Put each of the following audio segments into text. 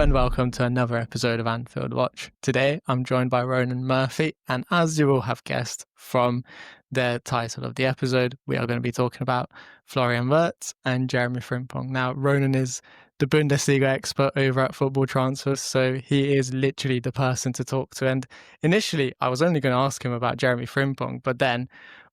and welcome to another episode of Anfield Watch. Today, I'm joined by Ronan Murphy, and as you all have guessed from the title of the episode, we are going to be talking about Florian Wirtz and Jeremie Frimpong. Now, Ronan is the Bundesliga expert over at Football Transfers, so he is literally the person to talk to. And initially, I was only going to ask him about Jeremie Frimpong, but then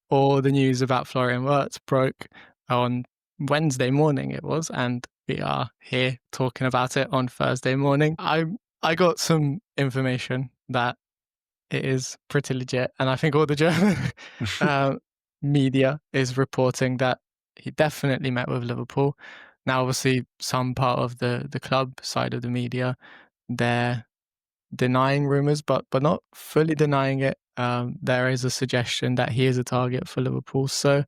all the news about Florian Wirtz broke on Wednesday morning it was, and we are here talking about it on Thursday morning. I got some information that it is pretty legit, and I think all the German media is reporting that he definitely met with Liverpool. Now, obviously, some part of the club side of the media, they're denying rumours, but not fully denying it. There is a suggestion that he is a target for Liverpool. So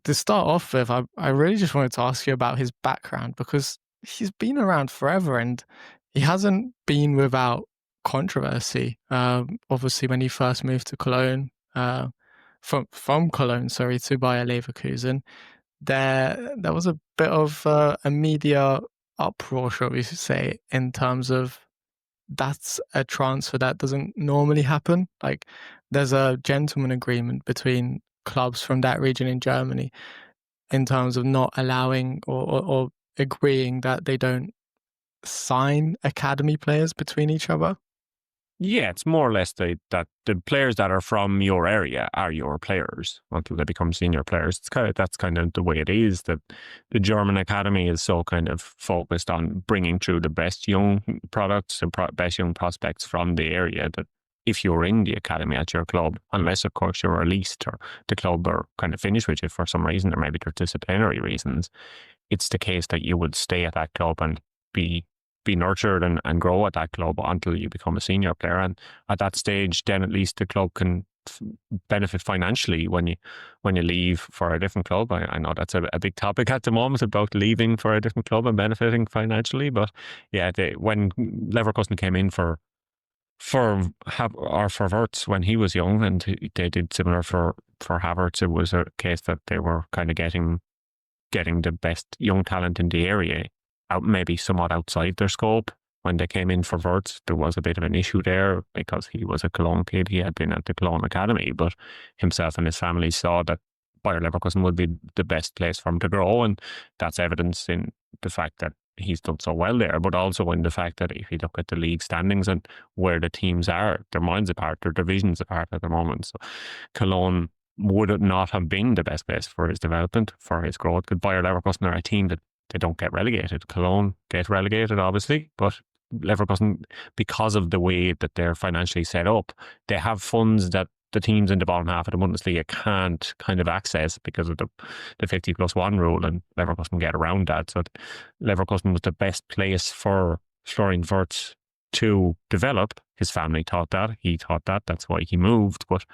to start off with, I really just wanted to ask you about his background, because he's been around forever and he hasn't been without controversy. Obviously, when he first moved to Cologne, from Cologne, to Bayer Leverkusen, there was a bit of a media uproar, shall we say, in terms of that's a transfer that doesn't normally happen. Like, there's a gentleman agreement between clubs from that region in Germany in terms of not allowing or agreeing that they don't sign academy players between each other. Yeah, it's more or less that the players that are from your area are your players until they become senior players. That's kind of the way it is. That the German academy is so kind of focused on bringing through the best young products and best young prospects from the area, that if you're in the academy at your club, unless of course you're released or the club are kind of finished with you for some reason, or maybe there's disciplinary reasons, it's the case that you would stay at that club and be nurtured and grow at that club until you become a senior player. And at that stage, then at least the club can benefit financially when you leave for a different club. I know that's a big topic at the moment about leaving for a different club and benefiting financially. But yeah, when Leverkusen came in for Wirtz when he was young, and they did similar for Havertz, it was a case that they were kind of getting the best young talent in the area out, maybe somewhat outside their scope. When they came in for Wirtz, there was a bit of an issue there because he was a Cologne kid. He had been at the Cologne Academy, but himself and his family saw that Bayer Leverkusen would be the best place for him to grow, and that's evidence in the fact that he's done so well there, but also in the fact that if you look at the league standings and where the teams are, they're miles apart, their divisions apart at the moment. So Cologne would not have been the best place for his development, for his growth. Because Bayer Leverkusen are a team that they don't get relegated. Cologne get relegated, obviously, but Leverkusen, because of the way that they're financially set up, they have funds that the teams in the bottom half of the Bundesliga can't kind of access because of the 50+1 rule, and Leverkusen get around that. So Leverkusen was the best place for Florian Wirtz to develop. His family thought that. He thought that. That's why he moved. But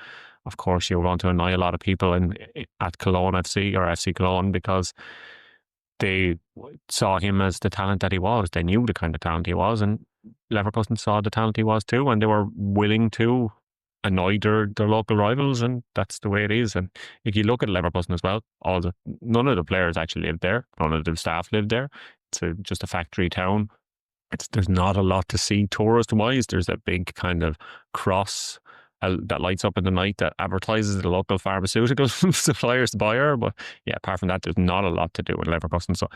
of course, you're going to annoy a lot of people at Cologne FC or FC Cologne because they saw him as the talent that he was. They knew the kind of talent he was, and Leverkusen saw the talent he was too, and they were willing to annoy their local rivals, and that's the way it is. And if you look at Leverkusen as well, none of the players actually lived there. None of the staff lived there. It's just a factory town. There's not a lot to see tourist-wise. There's a big kind of cross that lights up in the night that advertises the local pharmaceutical suppliers Bayer. But yeah, apart from that, there's not a lot to do in Leverkusen. So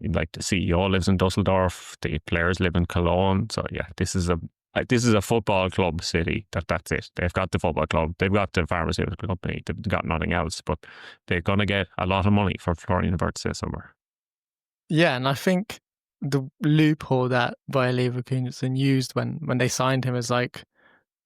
like the CEO lives in Dusseldorf, the players live in Cologne. So yeah, this is a football club city. That's it. They've got the football club, they've got the pharmaceutical company, they've got nothing else, but they're going to get a lot of money for Florian Wirtz this summer. Yeah, and I think the loophole that Bayer Leverkusen used when they signed him is like,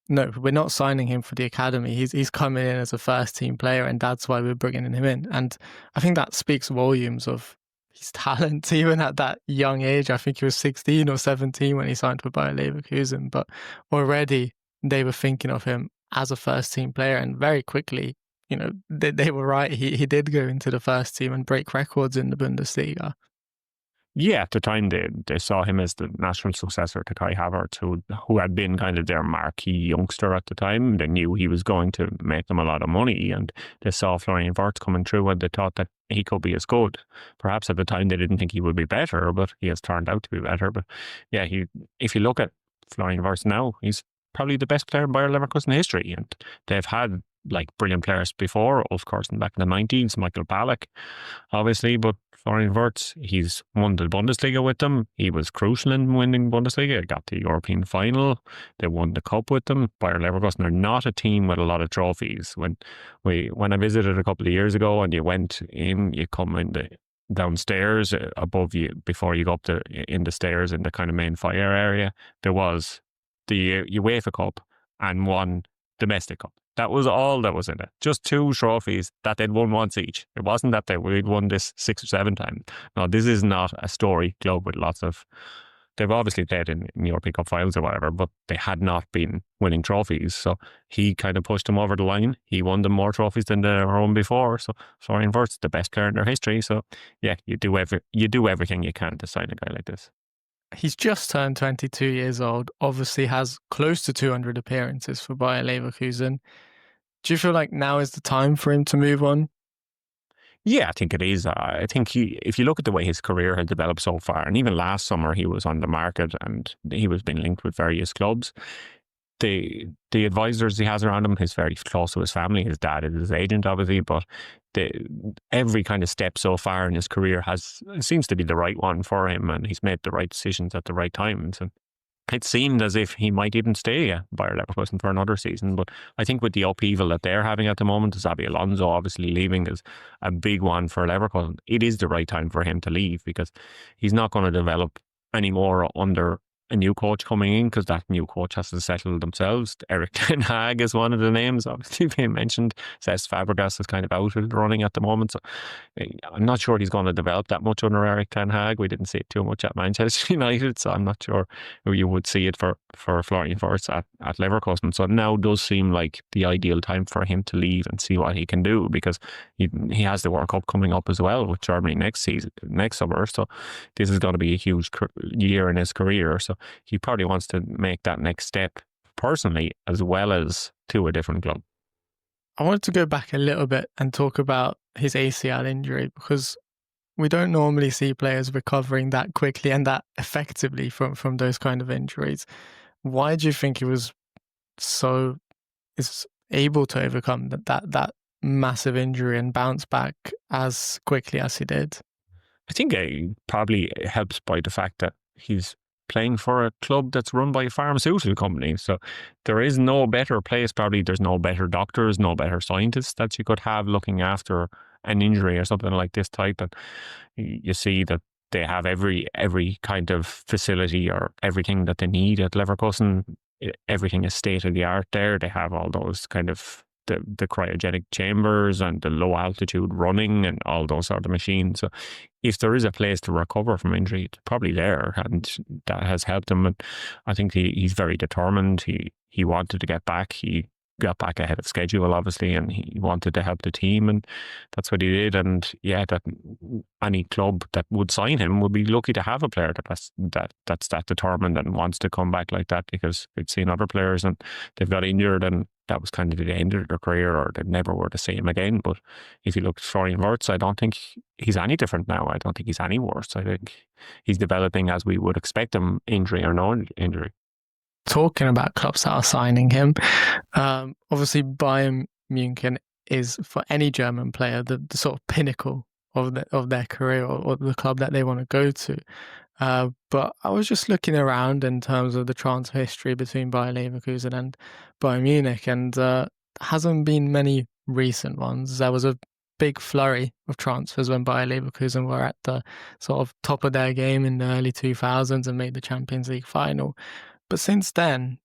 no, we're not signing him for the academy. He's coming in as a first team player, and that's why we're bringing him in. And I think that speaks volumes of his talent, even at that young age. I think he was 16 or 17 when he signed for Bayer Leverkusen, but already they were thinking of him as a first team player, and very quickly, they were right. He did go into the first team and break records in the Bundesliga. Yeah, at the time they saw him as the natural successor to Kai Havertz, who had been kind of their marquee youngster at the time. They knew he was going to make them a lot of money, and they saw Florian Wirtz coming through, and they thought that he could be as good. Perhaps at the time they didn't think he would be better, but he has turned out to be better. But yeah, if you look at Florian Wirtz now, he's probably the best player in Bayer Leverkusen history, and they've had like brilliant players before, of course, back in the 90s, Michael Ballack, obviously, but Florian Wirtz, he's won the Bundesliga with them. He was crucial in winning Bundesliga. Got the European final. They won the cup with them. Bayer Leverkusen are not a team with a lot of trophies. When I visited a couple of years ago, and you went in, you come in the downstairs above you before you go up in the stairs in the kind of main foyer area. There was the UEFA Cup and one domestic cup. That was all that was in it. Just 2 trophies that they'd won once each. It wasn't that we'd won this 6 or 7 times. No, this is not a story club with lots of. They've obviously played in European Cup finals or whatever, but they had not been winning trophies. So he kind of pushed them over the line. He won them more trophies than they won before. So Florian Wirtz, the best player in their history. So yeah, you do everything you can to sign a guy like this. He's just turned 22 years old, obviously has close to 200 appearances for Bayer Leverkusen. Do you feel like now is the time for him to move on? Yeah, I think it is. I think if you look at the way his career has developed so far, and even last summer he was on the market and he was being linked with various clubs. The advisors he has around him, he's very close to his family. His dad is his agent, obviously, but every kind of step so far in his career seems to be the right one for him, and he's made the right decisions at the right times. And it seemed as if he might even stay at Bayer Leverkusen for another season. But I think with the upheaval that they're having at the moment, Xabi Alonso obviously leaving is a big one for Leverkusen. It is the right time for him to leave because he's not going to develop anymore under a new coach coming in, because that new coach has to settle themselves. Erik ten Hag is one of the names obviously being mentioned. Cesc Fabregas is kind of out of the running at the moment. So I'm not sure he's going to develop that much under Erik ten Hag. We didn't see it too much at Manchester United, so I'm not sure you would see it for Florian Wirtz at Leverkusen. So now does seem like the ideal time for him to leave and see what he can do, because he has the World Cup coming up as well with Germany next summer. So this is going to be a huge year in his career. So he probably wants to make that next step personally as well as to a different club. I wanted to go back a little bit and talk about his ACL injury, because we don't normally see players recovering that quickly and that effectively from those kind of injuries. Why do you think he is able to overcome that massive injury and bounce back as quickly as he did? I think it probably helps by the fact that he's playing for a club that's run by a pharmaceutical company. So there is no better place, probably there's no better doctors, no better scientists that you could have looking after an injury or something like this type. And you see that they have every kind of facility or everything that they need at Leverkusen. Everything is state of the art there. They have all those kind of the cryogenic chambers and the low altitude running and all those sort of machines. So if there is a place to recover from injury, it's probably there, and that has helped him. And I think he's very determined. He wanted to get back. He got back ahead of schedule, obviously, and he wanted to help the team, and that's what he did. And yeah, that any club that would sign him would be lucky to have a player that's that determined and wants to come back like that, because we've seen other players and they've got injured and that was kind of the end of their career, or they never were the same again. But if you look at Florian Wirtz, I don't think he's any different now. I don't think he's any worse. I think he's developing as we would expect him, injury or no injury. Talking about clubs that are signing him, obviously Bayern Munich is, for any German player, the sort of pinnacle of their career, or the club that they want to go to. But I was just looking around in terms of the transfer history between Bayer Leverkusen and Bayern Munich, and hasn't been many recent ones. There was a big flurry of transfers when Bayer Leverkusen were at the sort of top of their game in the early 2000s and made the Champions League final. But since then,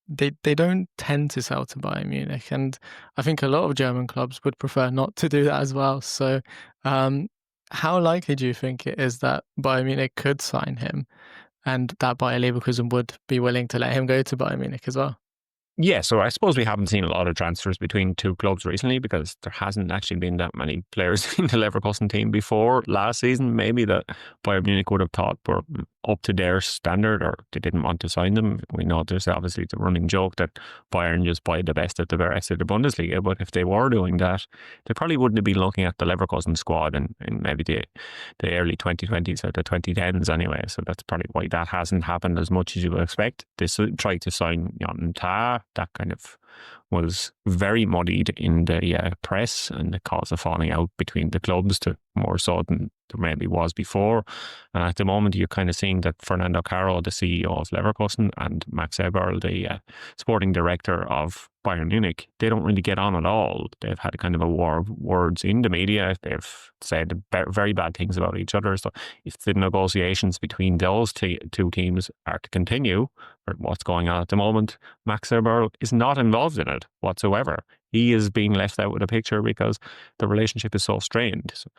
they don't tend to sell to Bayern Munich, and I think a lot of German clubs would prefer not to do that as well. So how likely do you think it is that Bayern Munich could sign him, and that Bayer Leverkusen would be willing to let him go to Bayern Munich as well? Yeah, so I suppose we haven't seen a lot of transfers between two clubs recently because there hasn't actually been that many players in the Leverkusen team before last season. Maybe that Bayern Munich would have thought were up to their standard or they didn't want to sign them. We know there's obviously the running joke that Bayern just buy the best of the rest of the Bundesliga, but if they were doing that, they probably wouldn't have been looking at the Leverkusen squad in maybe the early 2020s or the 2010s anyway. So that's probably why that hasn't happened as much as you would expect. They tried to sign Jan Ta. That kind of was very muddied in the press and it caused a falling out between the clubs to more so than there maybe was before. And at the moment, you're kind of seeing that Fernando Caro, the CEO of Leverkusen, and Max Eberl, the sporting director of Bayern Munich, they don't really get on at all. They've had a kind of a war of words in the media. They've said very bad things about each other. So if the negotiations between those two teams are to continue, or what's going on at the moment, Max Eberl is not involved in it whatsoever. He is being left out of the picture because the relationship is so strained. So,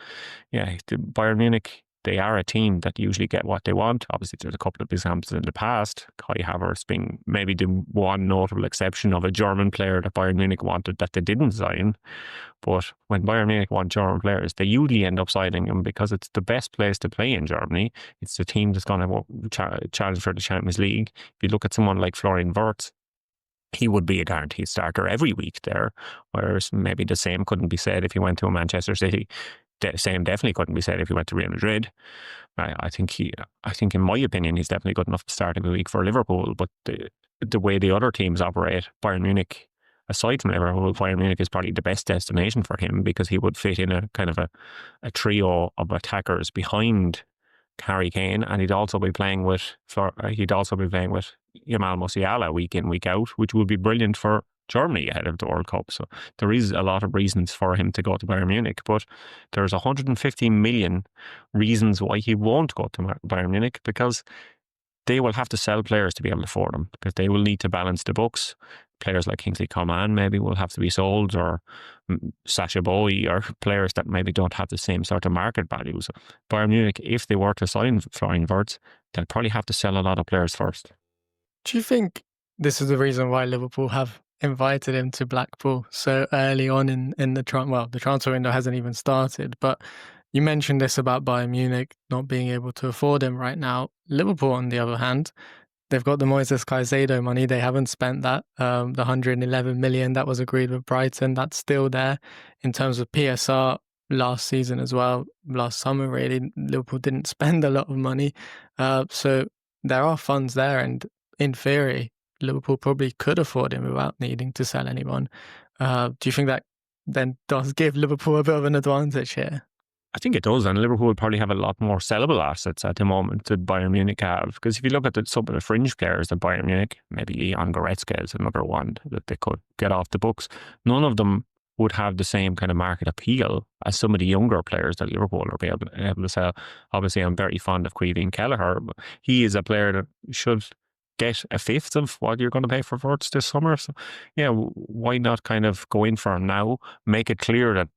yeah, the Bayern Munich, they are a team that usually get what they want. Obviously, there's a couple of examples in the past. Kai Havertz being maybe the one notable exception of a German player that Bayern Munich wanted that they didn't sign. But when Bayern Munich want German players, they usually end up signing them because it's the best place to play in Germany. It's the team that's going to challenge for the Champions League. If you look at someone like Florian Wirtz, he would be a guaranteed starter every week there, whereas maybe the same couldn't be said if he went to a Manchester City. The same definitely couldn't be said if he went to Real Madrid. I think in my opinion, he's definitely good enough to start every week for Liverpool. But the way the other teams operate, Bayern Munich, aside from Liverpool, Bayern Munich is probably the best destination for him because he would fit in a kind of a trio of attackers behind Harry Kane, and he'd also be playing with Jamal Musiala week in, week out, which would be brilliant for Germany ahead of the World Cup. So there is a lot of reasons for him to go to Bayern Munich, but there's 150 million reasons why he won't go to Bayern Munich, because they will have to sell players to be able to afford them, because they will need to balance the books. Players like Kingsley Coman maybe will have to be sold, or Sacha Boey, or players that maybe don't have the same sort of market values. Bayern Munich, if they were to sign Florian Wirtz, they'll probably have to sell a lot of players first. Do you think this is the reason why Liverpool have invited him to Blackpool so early on in the transfer window hasn't even started, but you mentioned this about Bayern Munich not being able to afford him right now. Liverpool, on the other hand, they've got the Moises Caicedo money. They haven't spent that. The 111 million that was agreed with Brighton, that's still there. In terms of PSR last season as well, last summer really, Liverpool didn't spend a lot of money. So there are funds there, and in theory, Liverpool probably could afford him without needing to sell anyone. Do you think that then does give Liverpool a bit of an advantage here? I think it does, and Liverpool would probably have a lot more sellable assets at the moment that Bayern Munich have. Because if you look at some of the fringe players at Bayern Munich, maybe Ian Goretzka is another one that they could get off the books. None of them would have the same kind of market appeal as some of the younger players that Liverpool are able to sell. Obviously, I'm very fond of Queeveen Kelleher, but he is a player that should get a fifth of what you're going to pay for Wirtz this summer. So, yeah, why not kind of go in for him now? Make it clear that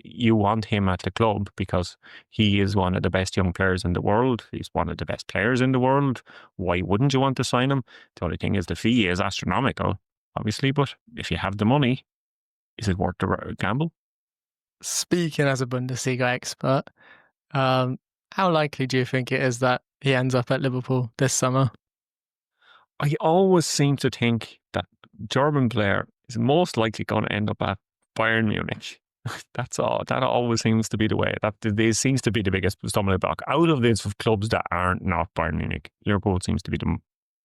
you want him at the club because he is one of the best young players in the world. He's one of the best players in the world. Why wouldn't you want to sign him? The only thing is the fee is astronomical, obviously, but if you have the money, is it worth the gamble? Speaking as a Bundesliga expert, how likely do you think it is that he ends up at Liverpool this summer? I always seem to think that German player is most likely going to end up at Bayern Munich. That's all. That always seems to be the way. This seems to be the biggest stumbling block. Out of these clubs that aren't not Bayern Munich, Liverpool seems to be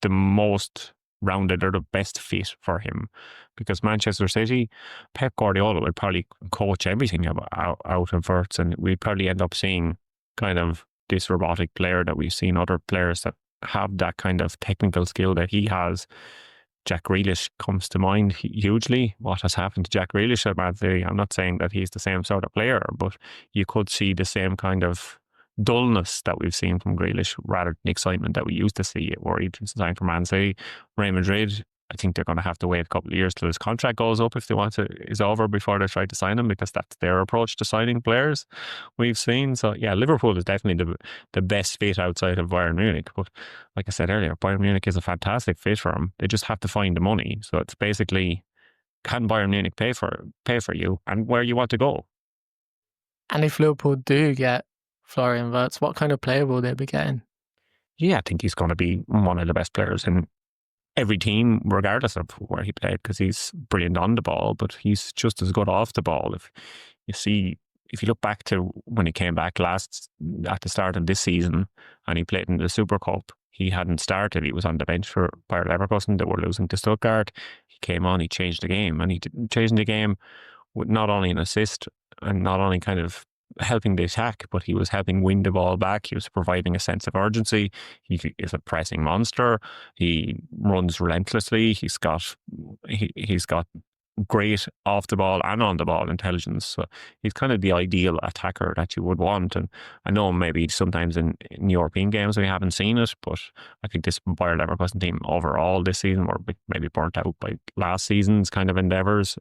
the most rounded or the best fit for him. Because Manchester City, Pep Guardiola would probably coach everything out of Wirtz, and we'd probably end up seeing kind of this robotic player that we've seen other players that have that kind of technical skill that he has. Jack Grealish comes to mind hugely. What has happened to Jack Grealish at Man City? I'm not saying that he's the same sort of player, but you could see the same kind of dullness that we've seen from Grealish rather than the excitement that we used to see where he signed for Man City. Real Madrid, I think they're going to have to wait a couple of years till his contract goes up if they want to is over before they try to sign him, because that's their approach to signing players we've seen. So yeah, Liverpool is definitely the best fit outside of Bayern Munich. But like I said earlier, Bayern Munich is a fantastic fit for him. They just have to find the money. So it's basically, can Bayern Munich pay for you and where you want to go? And if Liverpool do get Florian Wirtz, what kind of player will they be getting? Yeah, I think he's going to be one of the best players in every team, regardless of where he played, because he's brilliant on the ball, but he's just as good off the ball. If you look back to when he came back at the start of this season and he played in the Super Cup, he hadn't started. He was on the bench for Bayer Leverkusen. They were losing to Stuttgart. He came on, he changed the game, and he changed the game with not only an assist and not only kind of helping the attack, but he was helping win the ball back. He was providing a sense of urgency. He is a pressing monster. He runs relentlessly. He's got great off the ball and on the ball intelligence. So he's kind of the ideal attacker that you would want. And I know maybe sometimes in European games we haven't seen it, but I think this Bayer Leverkusen team overall this season were maybe burnt out by last season's kind of endeavours.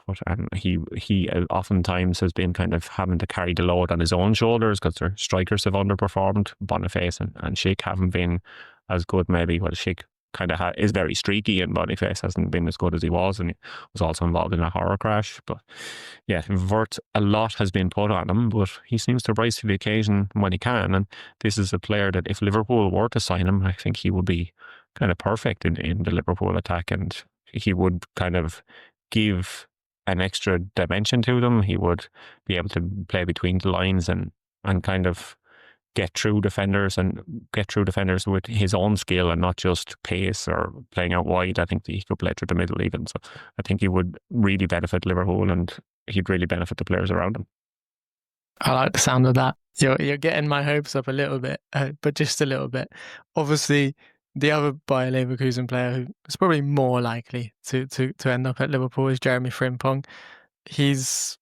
But he oftentimes has been kind of having to carry the load on his own shoulders because their strikers have underperformed. Boniface and Schick haven't been as good maybe. Well, Schick kind of is very streaky, and Boniface hasn't been as good as he was, and he was also involved in a horror crash. But yeah, Wirtz, a lot has been put on him, but he seems to rise to the occasion when he can. And this is a player that if Liverpool were to sign him, I think he would be kind of perfect in the Liverpool attack, and he would kind of give an extra dimension to them. He would be able to play between the lines and kind of get through defenders with his own skill and not just pace or playing out wide. I think that he could play through the middle even. So I think he would really benefit Liverpool and he'd really benefit the players around him. I like the sound of that. You're getting my hopes up a little bit, but just a little bit. Obviously, the other Bayer Leverkusen player who is probably more likely to end up at Liverpool is Jeremie Frimpong. He's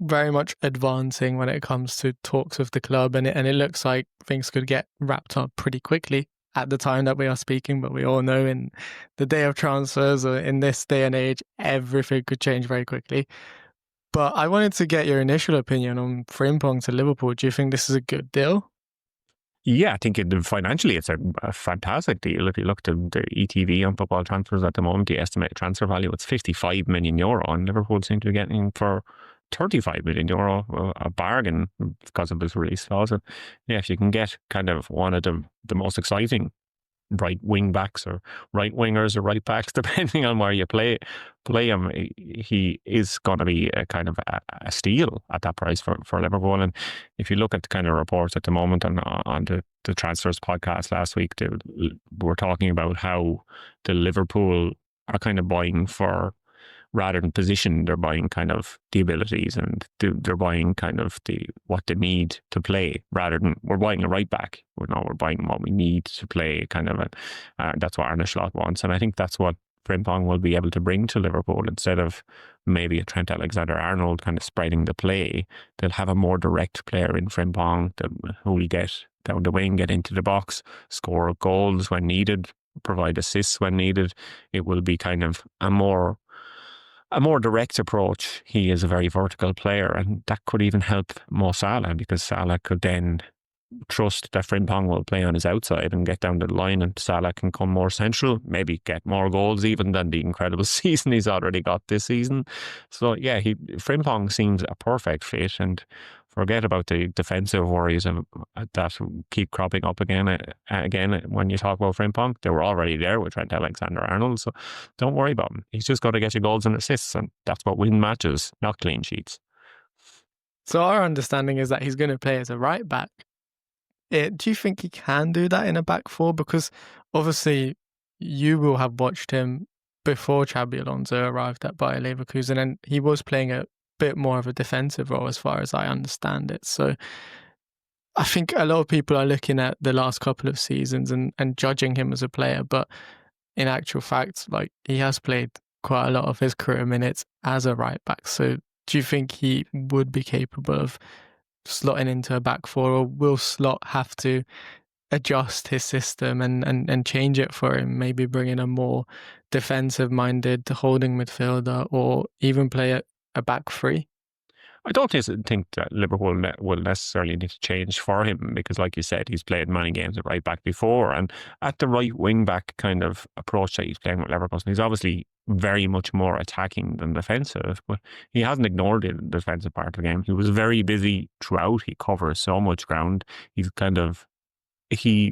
very much advancing when it comes to talks with the club, and it looks like things could get wrapped up pretty quickly at the time that we are speaking. But we all know in the day of transfers, or in this day and age, everything could change very quickly. But I wanted to get your initial opinion on Frimpong to Liverpool. Do you think this is a good deal? Yeah, I think financially it's a fantastic deal. If you look at the ETV on football transfers at the moment, the estimated transfer value, it's €55 million, and Liverpool seem to be getting for €35 million, a bargain because of his release clause. And yeah, if you can get kind of one of the most exciting right wing backs or right wingers or right backs, depending on where you play him, he is going to be a kind of a steal at that price for Liverpool. And if you look at the kind of reports at the moment on the transfers podcast last week, they were talking about how the Liverpool are kind of buying for, rather than position, they're buying kind of the abilities, and they're buying kind of what they need to play, rather than we're buying a right back. We're buying what we need to play, kind of. That's what Arne Slot wants, and I think that's what Frimpong will be able to bring to Liverpool. Instead of maybe a Trent Alexander-Arnold kind of spreading the play, they'll have a more direct player in Frimpong who will get down the wing, get into the box, score goals when needed, provide assists when needed. It will be kind of a more direct approach. He is a very vertical player, and that could even help Mo Salah, because Salah could then trust that Frimpong will play on his outside and get down the line, and Salah can come more central, maybe get more goals even than the incredible season he's already got this season. So yeah, Frimpong seems a perfect fit, and forget about the defensive worries that keep cropping up again when you talk about Frimpong. They were already there with Trent Alexander-Arnold, so don't worry about him. He's just got to get you goals and assists, and that's what win matches, not clean sheets. So our understanding is that he's going to play as a right back. Do you think he can do that in a back four? Because obviously you will have watched him before Xabi Alonso arrived at Bayer Leverkusen, and he was playing a bit more of a defensive role as far as I understand it. So I think a lot of people are looking at the last couple of seasons and judging him as a player, but in actual fact, like, he has played quite a lot of his career minutes as a right back. So do you think he would be capable of slotting into a back four, or will Slot have to adjust his system and change it for him, maybe bring in a more defensive-minded holding midfielder or even play a back three? I don't think that Liverpool will necessarily need to change for him because, like you said, he's played many games at right back before, and at the right wing back kind of approach that he's playing with Leverkusen, he's obviously very much more attacking than defensive, but he hasn't ignored the defensive part of the game. He was very busy throughout. He covers so much ground. He's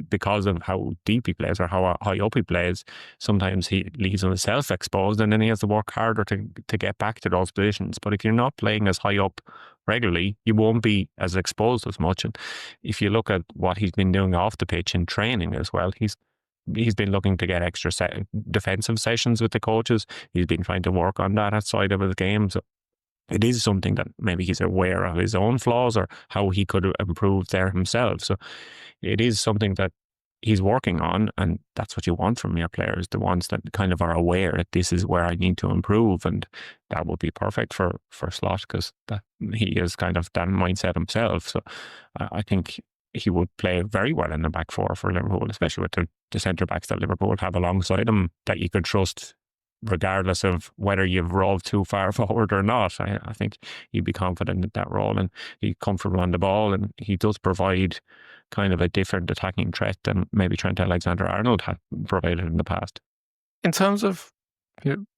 because of how deep he plays or how high up he plays, sometimes he leaves himself exposed and then he has to work harder to get back to those positions. But if you're not playing as high up regularly, you won't be as exposed as much. And if you look at what he's been doing off the pitch in training as well, he's been looking to get extra defensive sessions with the coaches. He's been trying to work on that outside of his game. So it is something that maybe he's aware of his own flaws or how he could improve there himself. So it is something that he's working on, and that's what you want from your players, the ones that kind of are aware that this is where I need to improve, and that would be perfect for Slot because he is kind of that mindset himself. So I think he would play very well in the back four for Liverpool, especially with the centre-backs that Liverpool have alongside him that you could trust regardless of whether you've rolled too far forward or not. I think he'd be confident in that role and he's comfortable on the ball, and he does provide kind of a different attacking threat than maybe Trent Alexander-Arnold had provided in the past. In terms of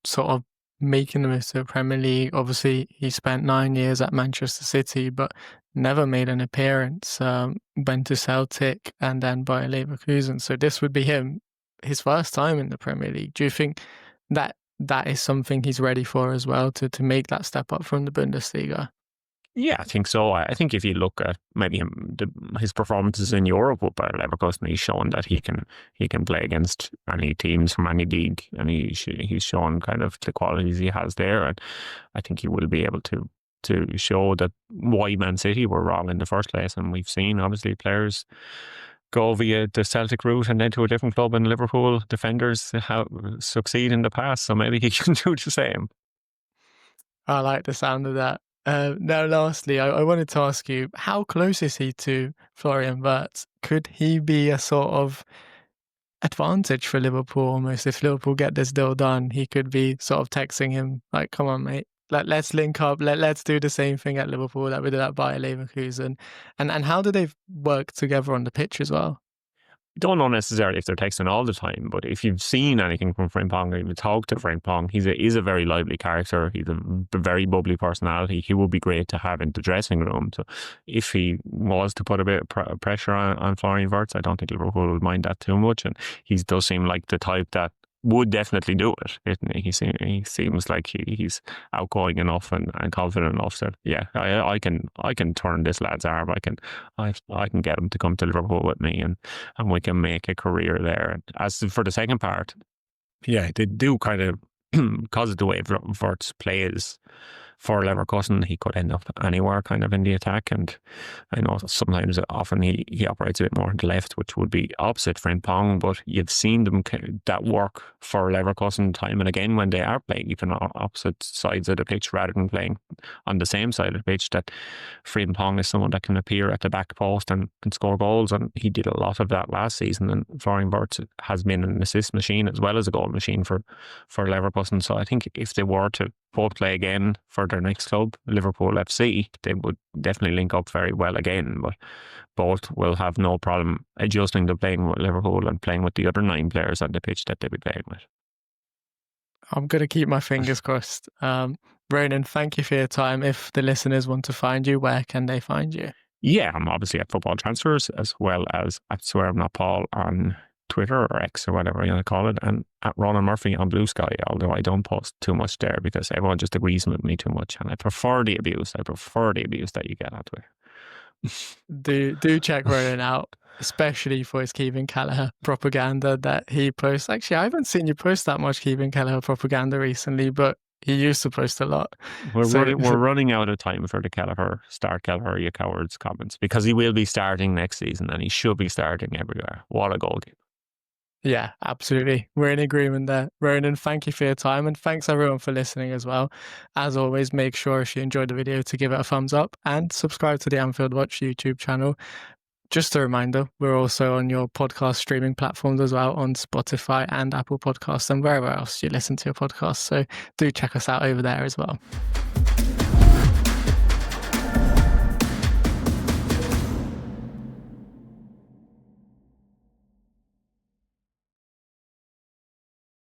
sort of making the move to the Premier League, obviously he spent 9 years at Manchester City but never made an appearance, went to Celtic and then Bayer Leverkusen. So this would be his first time in the Premier League. Do you think that is something he's ready for as well, to make that step up from the Bundesliga? Yeah, I think so. I think if you look at maybe his performances in Europe with Bayer Leverkusen, he's shown that he can play against any teams from any league, and he's shown kind of the qualities he has there, and I think he will be able to show that why Man City were wrong in the first place. And we've seen obviously players go via the Celtic route and then to a different club in Liverpool, defenders succeed in the past, so maybe he can do the same. I like the sound of that. Now, lastly, I wanted to ask you, how close is he to Florian Wirtz? Could he be a sort of advantage for Liverpool almost? If Liverpool get this deal done, he could be sort of texting him like, come on, mate, let's link up, let's do the same thing at Liverpool that we did at Bayer Leverkusen. And how do they work together on the pitch as well? I don't know necessarily if they're texting all the time, but if you've seen anything from Frimpong or even talked to Frimpong, he's a very lively character. He's a very bubbly personality. He would be great to have in the dressing room. So if he was to put a bit of pressure on Florian Wirtz, I don't think Liverpool would mind that too much. And he does seem like the type that would definitely do it. He seems like he's outgoing enough and confident enough. So yeah, I can turn this lad's arm. I can get him to come to Liverpool with me, and we can make a career there. And as for the second part, yeah, they do kind of because of the way Wirtz plays for Leverkusen, he could end up anywhere kind of in the attack. And I know sometimes, often he operates a bit more on the left, which would be opposite Frimpong, but you've seen them that work for Leverkusen time and again when they are playing even on opposite sides of the pitch rather than playing on the same side of the pitch, that Frimpong is someone that can appear at the back post and can score goals, and he did a lot of that last season. And Florian Wirtz has been an assist machine as well as a goal machine for Leverkusen. So I think if they were to both play again for their next club, Liverpool FC, they would definitely link up very well again, but both will have no problem adjusting to playing with Liverpool and playing with the other 9 players on the pitch that they'll be playing with. I'm going to keep my fingers crossed. Ronan, thank you for your time. If the listeners want to find you, where can they find you? Yeah, I'm obviously at Football Transfers as well as at Swear I'm Not Paul on Twitter or X or whatever you want to call it, and at Ronan Murphy on Blue Sky, although I don't post too much there because everyone just agrees with me too much, and I prefer the abuse that you get on Twitter. do check Ronan out, especially for his Kevin Kelleher propaganda that he posts. Actually, I haven't seen you post that much Kevin Kelleher propaganda recently, but he used to post a lot. We're running out of time for the start Kelleher, you cowards comments, because he will be starting next season and he should be starting everywhere. What a goalkeeper. Yeah, absolutely. We're in agreement there. Ronan, thank you for your time, and thanks everyone for listening as well. As always, make sure if you enjoyed the video to give it a thumbs up and subscribe to the Anfield Watch YouTube channel. just a reminder, we're also on your podcast streaming platforms as well, on Spotify and Apple Podcasts and wherever else you listen to your podcasts. So do check us out over there as well.